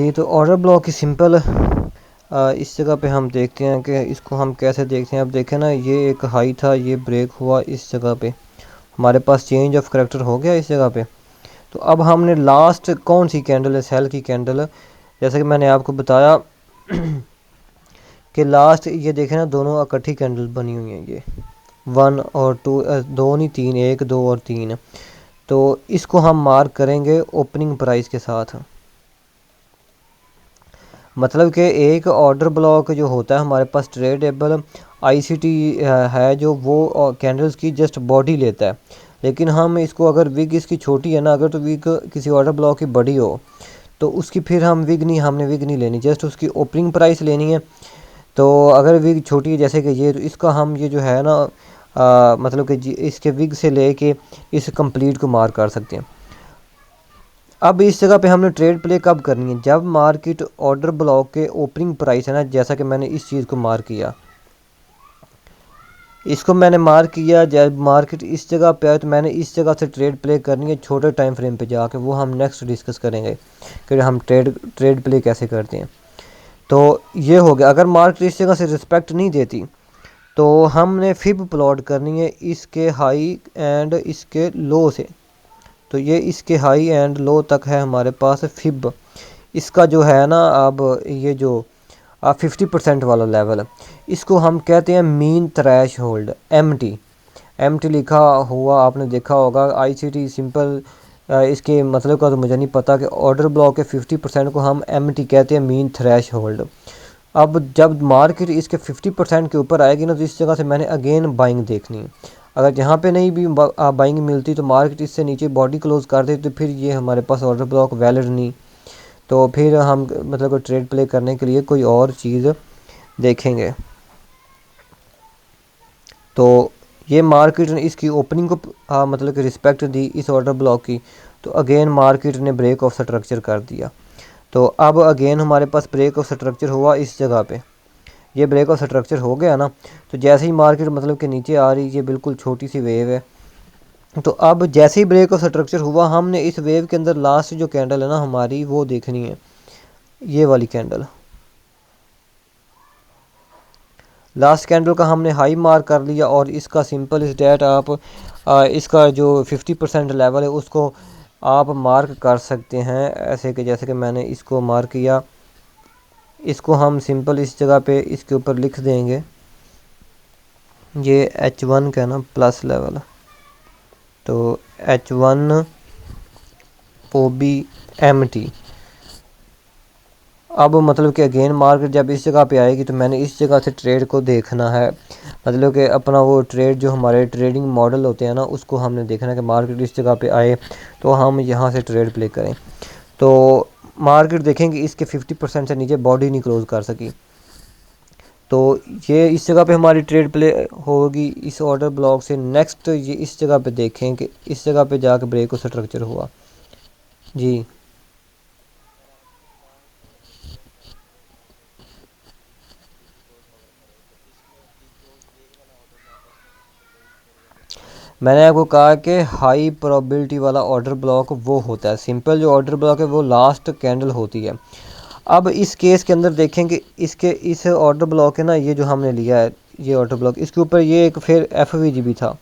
जी, तो order block की simple इस जगह पे हम देखते हैं कि इसको हम कैसे देखते हैं। अब देखें ना, ये एक हाई था, ये ब्रेक हुआ इस जगह पे, हमारे पास चेंज ऑफ करेक्टर हो गया इस जगह पे। तो अब हमने लास्ट कौन सी कैंडल है, सेल की कैंडल, जैसे कि मैंने आपको बताया कि लास्ट ये देखें ना, दोनों इकट्ठी कैंडल बनी हुई हैं, ये 1 और 2, दो नहीं 3, 1 2 और 3। तो इसको हम मार्क करेंगे ओपनिंग प्राइस के साथ। मतलब कि एक ऑर्डर ब्लॉक जो होता है हमारे पास ट्रेडेबल आईसीटी है, जो वो कैंडल्स की जस्ट बॉडी लेता है। लेकिन हम इसको, अगर विग इसकी छोटी है ना, अगर तो विग किसी ऑर्डर ब्लॉक की बड़ी हो तो उसकी फिर हमने विग नहीं लेनी, जस्ट उसकी ओपनिंग प्राइस लेनी है। तो अगर विग छोटी है जैसे कि ये, तो इसका हम ये जो है ना मतलब कि इसके विग से लेके इस कंप्लीट को मार्क कर सकते हैं। अब इस जगह पे हमने ट्रेड प्ले कब करनी है, जब मार्केट ऑर्डर ब्लॉक के ओपनिंग प्राइस है ना, जैसा कि मैंने इस चीज़ को मार्क किया, इसको मैंने मार्क किया, जब मार्केट इस जगह पे आए तो मैंने इस जगह से ट्रेड प्ले करनी है छोटे टाइम फ्रेम पे जाके। वो हम नेक्स्ट डिस्कस करेंगे कि हम ट्रेड प्ले कैसे करते हैं। तो ये हो गया। अगर मार्केट इस जगह से रिस्पेक्ट नहीं देती तो हमने फिब प्लॉट करनी है इसके हाई एंड इसके लो से। तो ये इसके हाई एंड लो तक है हमारे पास फिब। इसका जो है ना, अब ये जो 50% वाला लेवल, इसको हम कहते हैं mean threshold, M T लिखा हुआ आपने देखा होगा आईसीटी सिंपल। इसके मतलब का तो मुझे नहीं पता कि ऑर्डर ब्लॉक के 50% को हम एम टी कहते हैं, मीन थ्रैश होल्ड। अब जब मार्केट इसके 50% के ऊपर आएगी ना, तो इस जगह से मैंने अगेन बाइंग देखनी है। अगर यहाँ पे नहीं भी बाइंग मिलती तो मार्केट इससे नीचे बॉडी क्लोज कर दे, तो फिर ये हमारे पास ऑर्डर ब्लॉक वैलिड नहीं। तो फिर हम मतलब ट्रेड प्ले करने के लिए कोई और चीज़ देखेंगे। तो ये मार्केट ने इसकी ओपनिंग को मतलब कि रिस्पेक्ट दी इस ऑर्डर ब्लॉक की, तो अगेन मार्केट ने ब्रेक ऑफ स्ट्रक्चर कर दिया। तो अब अगेन हमारे पास ब्रेक ऑफ स्ट्रक्चर हुआ इस जगह पे, ये ब्रेक ऑफ स्ट्रक्चर हो गया ना। तो जैसे ही मार्केट मतलब कि नीचे आ रही, ये बिल्कुल छोटी सी वेव है। तो अब जैसे ही ब्रेक ऑफ स्ट्रक्चर हुआ, हमने इस वेव के अंदर लास्ट जो कैंडल है ना हमारी, वो देखनी है, ये वाली कैंडल। लास्ट कैंडल का हमने हाई मार्क कर लिया, और इसका सिंपल इस डेट आप इसका जो 50% लेवल है उसको आप मार्क कर सकते हैं, ऐसे कि जैसे कि मैंने इसको मार्क किया। इसको हम सिंपल इस जगह पे इसके ऊपर लिख देंगे, ये H1 का ना प्लस लेवल। तो H1 OBMT। अब मतलब कि अगेन मार्केट जब इस जगह पे आएगी तो मैंने इस जगह से ट्रेड को देखना है। मतलब कि अपना वो ट्रेड जो हमारे ट्रेडिंग मॉडल होते हैं ना, उसको हमने देखना है कि मार्केट इस जगह पे आए तो हम यहाँ से ट्रेड प्ले करें। तो मार्केट देखेंगे इसके 50% से नीचे बॉडी नहीं क्लोज कर सकी, तो ये इस जगह पे हमारी ट्रेड प्ले होगी इस ऑर्डर ब्लॉक से। नेक्स्ट ये इस जगह पे देखें कि इस जगह पे जाके ब्रेक ऑफ स्ट्रक्चर हुआ। जी, मैंने आपको कहा कि हाई प्रोबेबिलिटी वाला ऑर्डर ब्लॉक वो होता है, सिंपल जो ऑर्डर ब्लॉक है वो लास्ट कैंडल होती है। अब इस केस के अंदर देखेंगे इसके इस ऑर्डर ब्लॉक है ना, ये जो हमने लिया है ये ऑर्डर ब्लॉक, इसके ऊपर ये एक फिर एफवीजी भी था।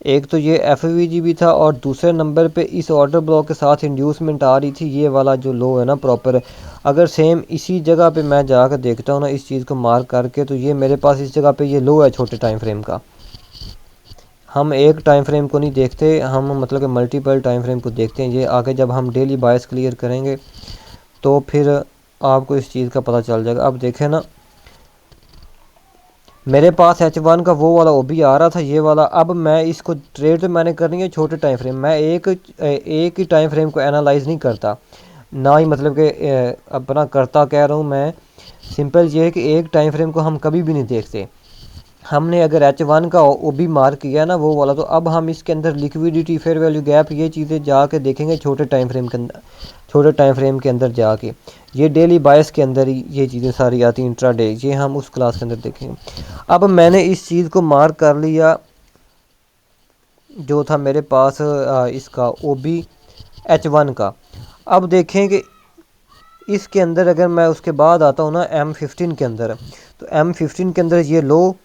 एक तो ये एफवीजी भी था, और दूसरे नंबर पे इस ऑर्डर ब्लॉक के साथ इंड्यूसमेंट आ रही थी, ये वाला जो लो है ना प्रॉपर। अगर सेम इसी जगह पे मैं जाकर देखता हूँ ना इस चीज़ को मार्क करके, तो ये मेरे पास इस जगह पे ये लो है छोटे टाइम फ्रेम का। हम एक टाइम फ्रेम को नहीं देखते, हम मतलब कि मल्टीपल टाइम फ्रेम को देखते हैं। ये आगे जब हम डेली बायस क्लियर करेंगे तो फिर आपको इस चीज़ का पता चल जाएगा। अब देखें ना, मेरे पास H1 का वो वाला ओबी आ रहा था, ये वाला। अब मैं इसको ट्रेड तो मैंने करनी है छोटे टाइम फ्रेम, मैं एक ही टाइम फ्रेम को एनालाइज नहीं करता, ना ही मतलब कि अपना करता कह रहा हूँ मैं। सिंपल ये है कि एक टाइम फ्रेम को हम कभी भी नहीं देखते। हमने अगर H1 का ओ बी मार्क किया ना वो वाला, तो अब हम इसके अंदर लिक्विडिटी, फेयर वैल्यू गैप, ये चीज़ें जाके देखेंगे छोटे टाइम फ्रेम के अंदर। छोटे टाइम फ्रेम के अंदर जाके ये डेली बायस के अंदर ही ये चीज़ें सारी आती हैं, इंट्राडे, ये हम उस क्लास के अंदर देखेंगे। अब मैंने इस चीज़ को मार्क कर लिया, जो था मेरे पास इसका ओ बी H1 का। अब देखें कि इसके अंदर अगर मैं उसके बाद आता हूँ ना M15 के अंदर, तो M15 के अंदर ये लो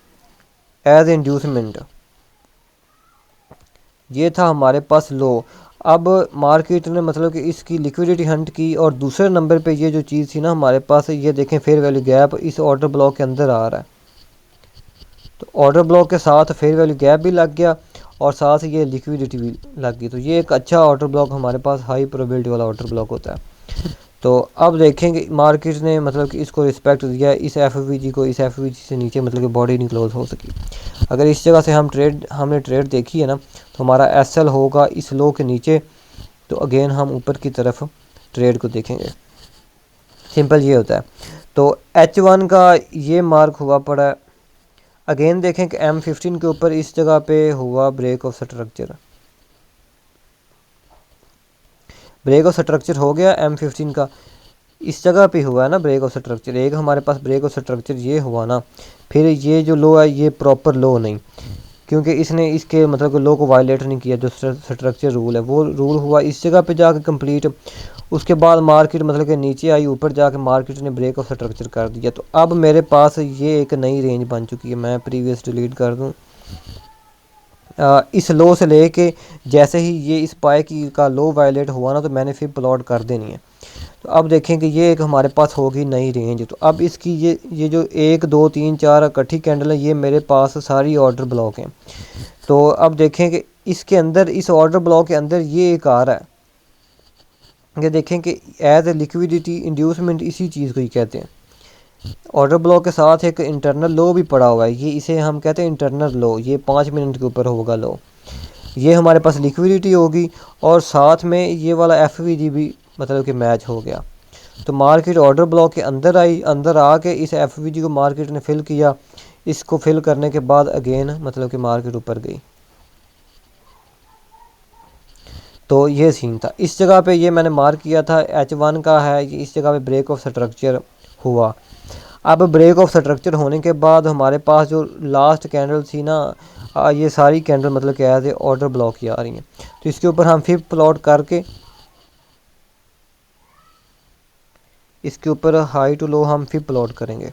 एज इंड्यूसमेंट, ये था हमारे पास लो। अब मार्केट ने मतलब कि इसकी लिक्विडिटी हंट की, और दूसरे नंबर पे ये जो चीज़ थी ना हमारे पास, ये देखें फेयर वैल्यू गैप इस ऑर्डर ब्लॉक के अंदर आ रहा है। तो ऑर्डर ब्लॉक के साथ फेयर वैल्यू गैप भी लग गया और साथ ये लिक्विडिटी भी लग गई। तो ये एक अच्छा ऑर्डर ब्लॉक हमारे पास हाई प्रोबेबिलिटी वाला ऑर्डर ब्लॉक होता है। तो अब देखेंगे मार्केट ने मतलब कि इसको रिस्पेक्ट दिया, इस एफ को, इस एफ से नीचे मतलब कि बॉडी नहीं क्लोज हो सकी। अगर इस जगह से हमने ट्रेड देखी है ना, तो हमारा एस होगा इस लो के नीचे, तो अगेन हम ऊपर की तरफ ट्रेड को देखेंगे। सिंपल ये होता है। तो H1 का ये मार्क हुआ पड़ा है। अगेन देखें कि M15 के ऊपर इस जगह पे हुआ break of structure, break of structure हो गया M15 का, इस जगह पे हुआ है ना ब्रेक ऑफ स्ट्रक्चर। एक हमारे पास ब्रेक ऑफ स्ट्रक्चर ये हुआ ना, फिर ये जो लो है ये प्रॉपर लो नहीं, क्योंकि इसने इसके मतलब लो को वायलेट नहीं किया। जो स्ट्रक्चर रूल है वो रूल हुआ इस जगह पे जाके कंप्लीट। उसके बाद मार्केट मतलब कि नीचे आई, ऊपर जाके मार्केट ने ब्रेक ऑफ स्ट्रक्चर कर दिया। तो अब मेरे पास ये एक नई रेंज बन चुकी है। मैं प्रीवियस डिलीट कर दूँ। इस लो से लेके जैसे ही ये इस पाए की का लो वायलेट हुआ ना, तो मैंने फिर प्लॉट कर देनी है। तो अब देखें कि ये एक हमारे पास होगी नई रेंज। तो अब इसकी ये जो 1 2 3 4 इकट्ठी कैंडल है, ये मेरे पास सारी ऑर्डर ब्लॉक हैं। तो अब देखें कि इसके अंदर, इस ऑर्डर ब्लॉक के अंदर ये एक आ रहा है, ये देखें कि एज ए लिक्विडिटी इंड्यूसमेंट, इसी चीज़ को ही कहते हैं। ऑर्डर ब्लॉक के साथ एक इंटरनल लो भी पड़ा हुआ है, ये इसे हम कहते हैं इंटरनल लो। ये 5 मिनट के ऊपर होगा लो, ये हमारे पास लिक्विडिटी होगी, और साथ में ये वाला एफ भी मतलब कि मैच हो गया। तो मार्केट ऑर्डर ब्लॉक के अंदर आई, अंदर आके इस एफ को मार्केट ने फिल किया। इसको फिल करने के बाद अगेन मतलब कि मार्केट ऊपर गई। तो ये सीन था इस जगह पे, ये मैंने मार्क किया था H1 का है, ये इस जगह पे ब्रेक ऑफ स्ट्रक्चर हुआ। अब ब्रेक ऑफ स्ट्रक्चर होने के बाद हमारे पास जो लास्ट कैंडल थी ना, ये सारी कैंडल मतलब कि एज ए ऑर्डर ब्लॉक की आ रही हैं। तो इसके ऊपर हम फिर प्लॉट करके इसके ऊपर हाई टू लो हम फिर प्लॉट करेंगे।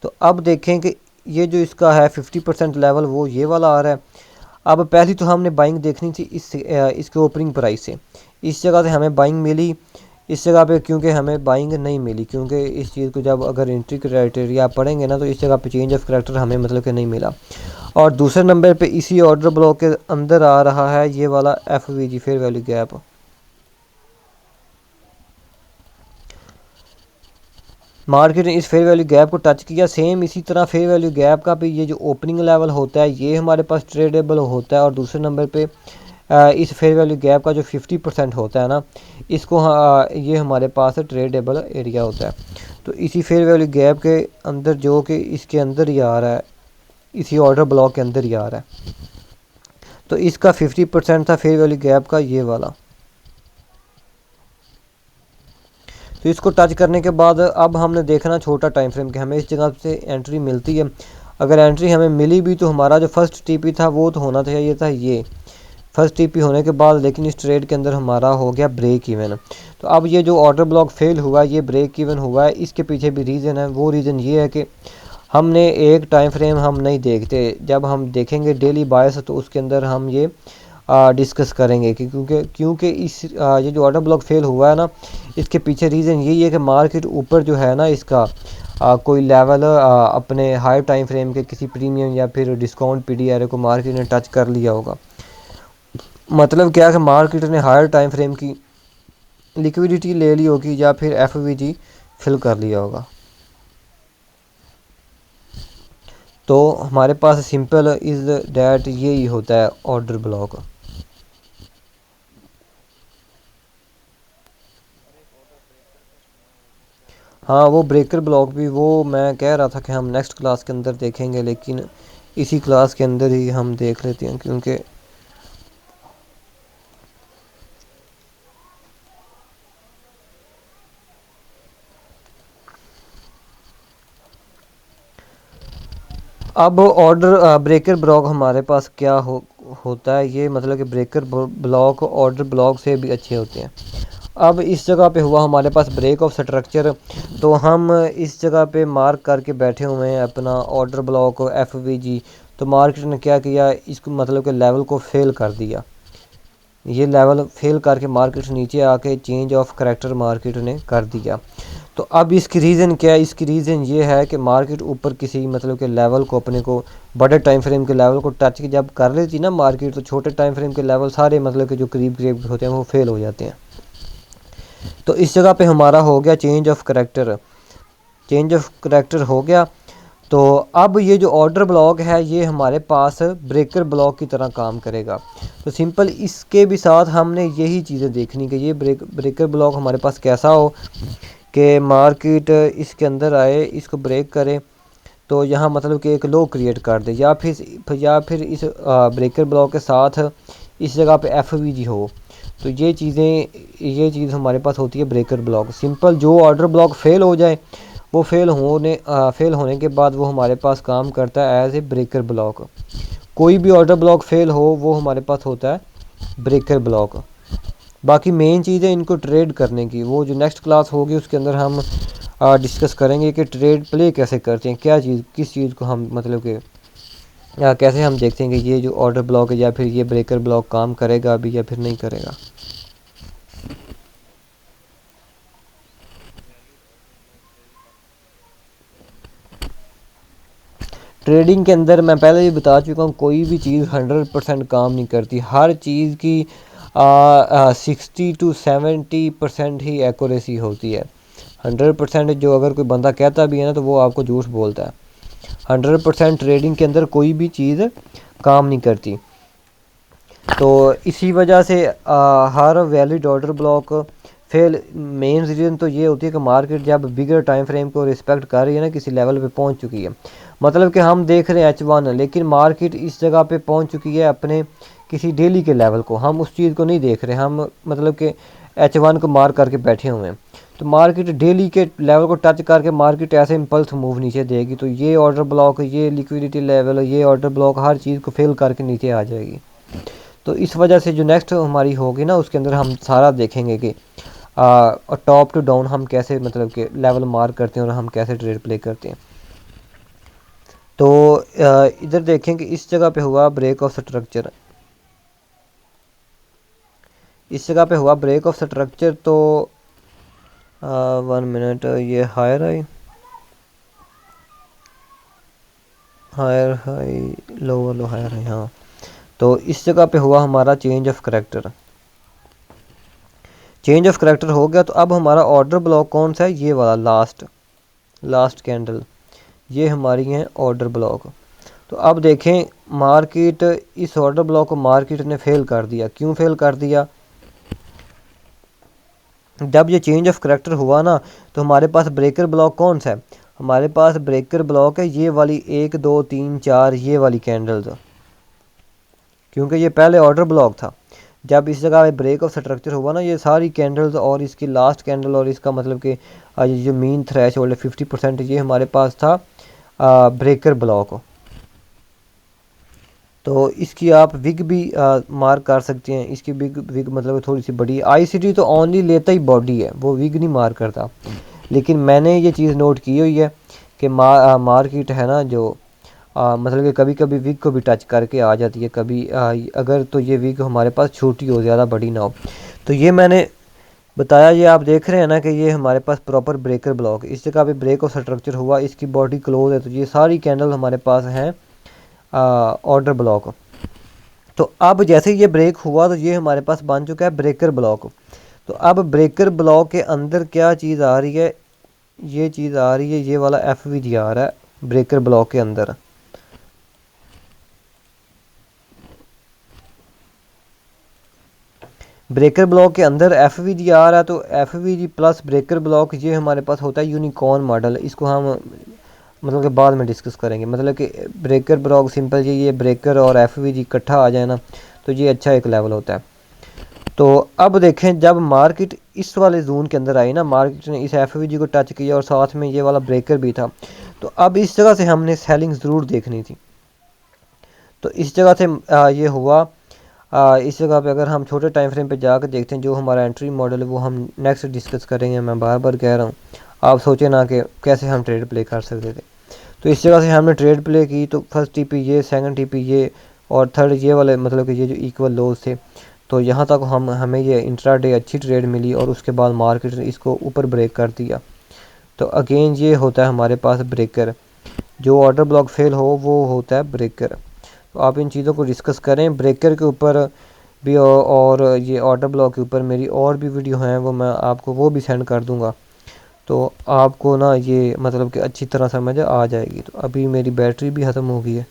तो अब देखें कि ये जो इसका है 50% लेवल, वो ये वाला आ रहा है। अब पहली तो हमने बाइंग देखनी थी इसके ओपनिंग प्राइस से। इस जगह से हमें बाइंग मिली, इस जगह पे क्योंकि हमें बाइंग नहीं मिली, क्योंकि इस चीज़ को जब अगर एंट्री क्राइटेरिया पढ़ेंगे ना, तो इस जगह पे चेंज ऑफ करैक्टर हमें मतलब कि नहीं मिला। और दूसरे नंबर पे इसी ऑर्डर ब्लॉक के अंदर आ रहा है ये वाला F fair value gap. Market ने इस फेयर वैल्यू गैप को टच किया। सेम इसी तरह फेयर वैल्यू गैप का भी ये जो ओपनिंग लेवल होता है, ये हमारे पास ट्रेडेबल होता है। और दूसरे नंबर पे इस फेयर वैल्यू गैप का जो 50% होता है ना, इसको ये हमारे पास ट्रेडेबल एरिया होता है। तो इसी फेयर वैल्यू गैप के अंदर, जो कि इसके अंदर ही आ रहा है, इसी ऑर्डर ब्लॉक के अंदर ही आ रहा है। तो इसका 50% था फेयर वैल्यू गैप का ये वाला। तो इसको टच करने के बाद अब हमने देखना छोटा टाइम फ्रेम कि हमें इस जगह से एंट्री मिलती है। अगर एंट्री हमें मिली भी, तो हमारा जो फर्स्ट टीपी था वो तो होना चाहिए था ये फर्स्ट टीपी होने के बाद, लेकिन इस ट्रेड के अंदर हमारा हो गया ब्रेक इवन। तो अब ये जो ऑर्डर ब्लॉक फेल हुआ, ये ब्रेक इवन हुआ है। इसके पीछे भी रीज़न है। वो रीज़न ये है कि हमने एक टाइम फ्रेम हम नहीं देखते। जब हम देखेंगे डेली बायस, तो उसके अंदर हम ये डिस्कस करेंगे कि क्योंकि इस ये जो ऑर्डर ब्लॉक फेल हुआ है ना, इसके पीछे रीज़न यही है कि मार्केट ऊपर जो है ना, इसका कोई लेवल अपने हाई टाइम फ्रेम के किसी प्रीमियम या फिर डिस्काउंट पीडी एरे को मार्केट ने टच कर लिया होगा। मतलब क्या है कि मार्केट ने हायर टाइम फ्रेम की लिक्विडिटी ले ली होगी, या फिर एफ फिल कर लिया होगा। तो हमारे पास सिंपल इज़ डैट यही होता है ऑर्डर ब्लॉक। हाँ, वो ब्रेकर ब्लॉक भी, वो मैं कह रहा था कि हम नेक्स्ट क्लास के अंदर देखेंगे, लेकिन इसी क्लास के अंदर ही हम देख लेते हैं, क्योंकि अब ऑर्डर ब्रेकर ब्लॉक हमारे पास क्या होता है, ये मतलब कि ब्रेकर ब्लॉक ऑर्डर ब्लॉक से भी अच्छे होते हैं। अब इस जगह पे हुआ हमारे पास ब्रेक ऑफ स्ट्रक्चर, तो हम इस जगह पे मार्क करके बैठे हुए हैं अपना ऑर्डर ब्लॉक FVG। तो मार्केट ने क्या किया, इसको मतलब कि लेवल को फेल कर दिया। ये लेवल फेल करके मार्केट नीचे आके चेंज ऑफ करैक्टर मार्केट ने कर दिया। तो अब इसकी रीज़न क्या है, इसकी रीज़न ये है कि मार्केट ऊपर किसी मतलब के लेवल को अपने को बड़े टाइम फ्रेम के लेवल को टच जब कर लेती ना मार्केट, तो छोटे टाइम फ्रेम के लेवल सारे मतलब के जो करीब करीब होते हैं वो फेल हो जाते हैं। तो इस जगह पे हमारा हो गया change of character, change of character हो गया। तो अब ये जो ऑर्डर ब्लॉक है ये हमारे पास ब्रेकर ब्लॉक की तरह काम करेगा। तो सिंपल इसके भी साथ हमने यही चीज़ें देखनी कि ये ब्रेकर ब्लॉक हमारे पास कैसा हो कि मार्केट इसके अंदर आए, इसको ब्रेक करे, तो यहाँ मतलब कि एक लो क्रिएट कर दे, या फिर इस ब्रेकर ब्लॉक के साथ इस जगह पे FVG हो। तो ये चीज़ हमारे पास होती है ब्रेकर ब्लॉक। सिंपल जो ऑर्डर ब्लॉक फेल हो जाए, वो फेल होने के बाद वो हमारे पास काम करता है एज ए ब्रेकर ब्लॉक। कोई भी ऑर्डर ब्लॉक फेल हो वो हमारे पास होता है ब्रेकर ब्लॉक। बाकी मेन चीज़ है इनको ट्रेड करने की, वो जो नेक्स्ट क्लास होगी उसके अंदर हम डिस्कस करेंगे कि ट्रेड प्ले कैसे करते हैं, क्या चीज़ किस चीज़ को हम मतलब कि कैसे हम देखते हैं कि ये जो ऑर्डर ब्लॉक है या फिर ये ब्रेकर ब्लॉक काम करेगा अभी या फिर नहीं करेगा। ट्रेडिंग के अंदर मैं पहले भी बता चुका हूँ, कोई भी चीज़ 100% काम नहीं करती। हर चीज़ की 60 to 70% ही एक्यूरेसी होती है। 100% जो अगर कोई बंदा कहता भी है ना तो वो आपको झूठ बोलता है। 100% ट्रेडिंग के अंदर कोई भी चीज़ काम नहीं करती। तो इसी वजह से हर valid order block fail, main reason तो ये होती है कि मार्केट जब बिगर टाइम फ्रेम को रिस्पेक्ट कर रही है ना, किसी लेवल पे पहुंच चुकी है, मतलब कि हम देख रहे हैं H1 लेकिन मार्केट इस जगह पे पहुंच चुकी है अपने किसी डेली के लेवल को, हम उस चीज़ को नहीं देख रहे, हम मतलब कि H1 को मार करके बैठे हुए हैं। तो मार्केट डेली के लेवल को टच करके मार्केट ऐसे इम्पल्स मूव नीचे देगी, तो ये ऑर्डर ब्लॉक, ये लिक्विडिटी लेवल, ये ऑर्डर ब्लॉक हर चीज़ को फेल करके नीचे आ जाएगी। तो इस वजह से जो नेक्स्ट हमारी होगी ना उसके अंदर हम सारा देखेंगे कि टॉप टू डाउन हम कैसे मतलब कि लेवल मार्क करते हैं और हम कैसे ट्रेड प्ले करते हैं। तो इधर देखें कि इस जगह पे हुआ ब्रेक ऑफ स्ट्रक्चर, इस जगह पे हुआ ब्रेक ऑफ स्ट्रक्चर। तो 1 मिनट, ये higher high, higher high, lower low higher high, हाँ। तो इस जगह पे हुआ हमारा change of character, change of character हो गया। तो अब हमारा ऑर्डर ब्लॉक कौन सा है, ये वाला लास्ट कैंडल, ये हमारी है ऑर्डर ब्लॉक। तो अब देखें मार्केट, इस ऑर्डर ब्लॉक को मार्केट ने फेल कर दिया। क्यों फेल कर दिया, जब ये चेंज ऑफ करैक्टर हुआ ना तो हमारे पास ब्रेकर ब्लॉक कौन सा है, हमारे पास ब्रेकर ब्लॉक है ये वाली 1 2 3 4 ये वाली कैंडल्स, क्योंकि ये पहले ऑर्डर ब्लॉक था। जब इस जगह ब्रेक ऑफ स्ट्रक्चर हुआ ना, ये सारी कैंडल्स और इसकी लास्ट कैंडल और इसका मतलब कि ये जो मीन थ्रेश होल्ड 50%, ये हमारे पास था ब्रेकर ब्लॉक। तो इसकी आप विग भी मार्क कर सकते हैं, इसकी विग मतलब थोड़ी सी बड़ी। ICT तो ओनली लेता ही बॉडी है, वो विग नहीं मार्क करता। लेकिन मैंने ये चीज़ नोट की हुई है कि मार्केट है ना जो मतलब कि कभी कभी विग को भी टच करके आ जाती है कभी, अगर तो ये विग हमारे पास छोटी हो, ज़्यादा बड़ी ना हो। तो ये मैंने बताया, ये आप देख रहे हैं ना कि ये हमारे पास प्रॉपर ब्रेकर ब्लॉक, इस जगह पे ब्रेक ऑफ स्ट्रक्चर हुआ, इसकी बॉडी क्लोज है, तो ये सारी कैंडल हमारे पास हैं ऑर्डर ब्लॉक। तो अब जैसे ये ब्रेक हुआ तो ये हमारे पास बन चुका है ब्रेकर ब्लॉक। तो अब ब्रेकर ब्लॉक के अंदर क्या चीज़ आ रही है, ये चीज़ आ रही है, ये वाला FVG आ रहा है ब्रेकर ब्लॉक के अंदर। ब्रेकर ब्लॉक के अंदर FVG आ रहा है, तो FVG प्लस ब्रेकर ब्लॉक ये हमारे पास होता है यूनिकॉर्न मॉडल। इसको हम मतलब कि बाद में डिस्कस करेंगे, मतलब कि ब्रेकर ब्लॉक सिंपल ये ब्रेकर और FVG इकट्ठा आ जाए ना तो ये अच्छा एक लेवल होता है। तो अब देखें जब मार्केट इस वाले जोन के अंदर आई ना, मार्केट ने इस FVG को टच किया और साथ में ये वाला ब्रेकर भी था, तो अब इस जगह से हमने सेलिंग ज़रूर देखनी थी। तो इस जगह से ये हुआ इस जगह पे अगर हम छोटे टाइम फ्रेम पे जाकर देखते हैं, जो हमारा एंट्री मॉडल है वो हम नेक्स्ट डिस्कस करेंगे। मैं बार बार कह रहा हूँ, आप सोचे ना कि कैसे हम ट्रेड प्ले कर सकते थे। तो इस जगह से हमने ट्रेड प्ले की, तो फर्स्ट टीपी ये, सेकंड टीपी ये और थर्ड ये वाले, मतलब कि ये जो इक्वल लोज थे। तो यहाँ तक हमें ये इंट्राडे अच्छी ट्रेड मिली और उसके बाद मार्केट ने इसको ऊपर ब्रेक कर दिया। तो अगेन ये होता है हमारे पास ब्रेकर, जो ऑर्डर ब्लॉक फेल हो वो होता है ब्रेकर। तो आप इन चीज़ों को डिस्कस करें ब्रेकर के ऊपर भी, और ये ऑर्डर ब्लॉक के ऊपर मेरी और भी वीडियो हैं, वो मैं आपको वो भी सेंड कर दूंगा। तो आपको ना ये मतलब कि अच्छी तरह समझ आ जाएगी। तो अभी मेरी बैटरी भी ख़त्म हो गई है।